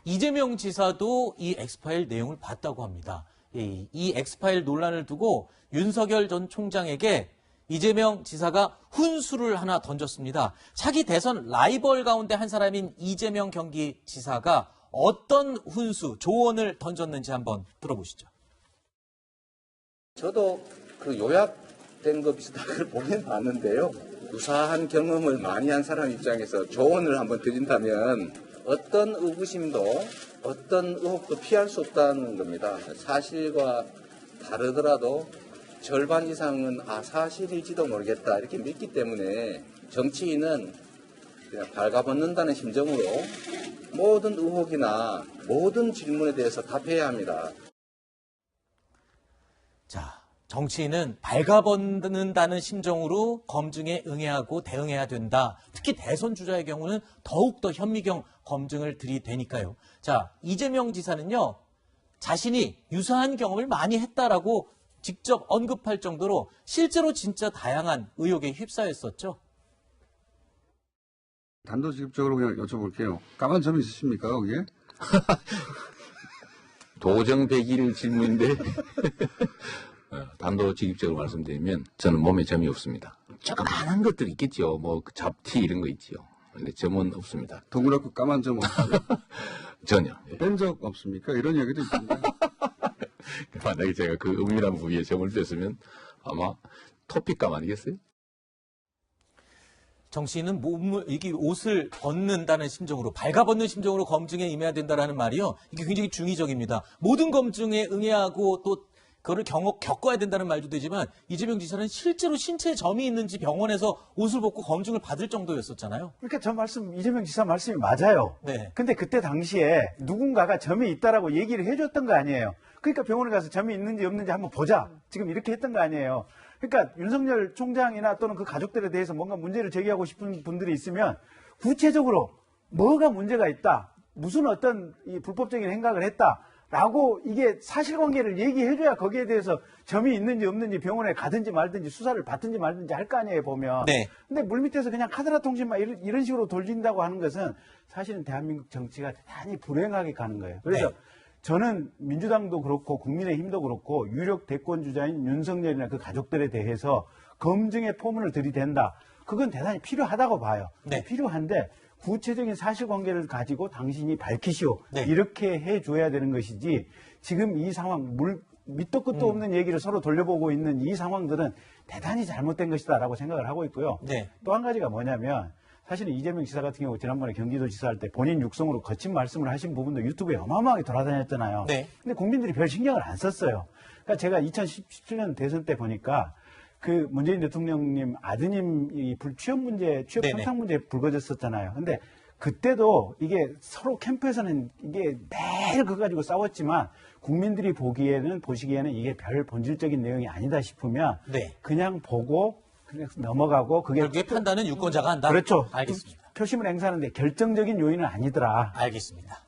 이재명 지사도 이 엑스파일 내용을 봤다고 합니다. 이 엑스파일 논란을 두고 윤석열 전 총장에게 이재명 지사가 훈수를 하나 던졌습니다. 차기 대선 라이벌 가운데 한 사람인 이재명 경기지사가 어떤 훈수, 조언을 던졌는지 한번 들어보시죠. 저도 그 요약된 거 비슷한 걸 보긴 봤는데요. 유사한 경험을 많이 한 사람 입장에서 조언을 한번 드린다면 어떤 의구심도 어떤 의혹도 피할 수 없다는 겁니다. 사실과 다르더라도 절반 이상은 사실일지도 모르겠다 이렇게 믿기 때문에 정치인은 그냥 발가벗는다는 심정으로 모든 의혹이나 모든 질문에 대해서 답해야 합니다. 자, 정치인은 발가벗는다는 심정으로 검증에 응해하고 대응해야 된다. 특히 대선 주자의 경우는 더욱더 현미경 검증을 들이대니까요. 자, 이재명 지사는요, 자신이 유사한 경험을 많이 했다라고 직접 언급할 정도로 실제로 진짜 다양한 의혹에 휩싸였었죠. 단도직입적으로 그냥 여쭤볼게요. 까만 점이 있으십니까, 거기에? 도정백일 질문인데 단도직입적으로 말씀드리면 저는 몸에 점이 없습니다. 조그마한 것들 있겠죠. 뭐 잡티 이런 거 있지요. 근데 점은 없습니다. 동그랗고 까만 점 없으세요? 전혀. 뺀 적 없습니까? 이런 얘기도 있던데. 만약에 제가 그 은밀한 부위에 점을 뺐으면 아마 토픽감 아니겠어요? 정치인은 이게 옷을 벗는다는 심정으로, 발가벗는 심정으로 검증에 임해야 된다는 말이요. 이게 굉장히 중의적입니다. 모든 검증에 응해하고 또 그거를 겪어야 된다는 말도 되지만 이재명 지사는 실제로 신체에 점이 있는지 병원에서 옷을 벗고 검증을 받을 정도였었잖아요. 그러니까 이재명 지사 말씀이 맞아요. 네. 근데 그때 당시에 누군가가 점이 있다라고 얘기를 해줬던 거 아니에요. 그러니까 병원에 가서 점이 있는지 없는지 한번 보자. 지금 이렇게 했던 거 아니에요. 그러니까 윤석열 총장이나 또는 그 가족들에 대해서 뭔가 문제를 제기하고 싶은 분들이 있으면 구체적으로 뭐가 문제가 있다. 무슨 어떤 이 불법적인 행각을 했다라고 이게 사실관계를 얘기해줘야 거기에 대해서 점이 있는지 없는지 병원에 가든지 말든지 수사를 받든지 말든지 할 거 아니에요, 보면. 네. 근데 물밑에서 그냥 카드라 통신만 이런 식으로 돌린다고 하는 것은 사실은 대한민국 정치가 대단히 불행하게 가는 거예요. 그래서 네. 저는 민주당도 그렇고 국민의힘도 그렇고 유력 대권주자인 윤석열이나 그 가족들에 대해서 검증의 포문을 들이댄다. 그건 대단히 필요하다고 봐요. 네. 필요한데 구체적인 사실관계를 가지고 당신이 밝히시오. 네. 이렇게 해줘야 되는 것이지 지금 이 상황 밑도 끝도 없는 얘기를 서로 돌려보고 있는 이 상황들은 대단히 잘못된 것이다라고 생각을 하고 있고요. 네. 또 한 가지가 뭐냐면 사실은 이재명 지사 같은 경우 지난번에 경기도지사 할 때 본인 육성으로 거친 말씀을 하신 부분도 유튜브에 어마어마하게 돌아다녔잖아요. 네. 근데 국민들이 별 신경을 안 썼어요. 그러니까 제가 2017년 대선 때 보니까 그 문재인 대통령님 아드님 이 취업 편탕 문제 불거졌었잖아요. 근데 그때도 이게 서로 캠프에서는 이게 매일 그거 가지고 싸웠지만 국민들이 보시기에는 이게 별 본질적인 내용이 아니다 싶으면 네. 그냥 보고 그냥 넘어가고 그게 결국에 판단은 유권자가 한다. 그렇죠. 알겠습니다. 표심을 행사하는데 결정적인 요인은 아니더라. 알겠습니다.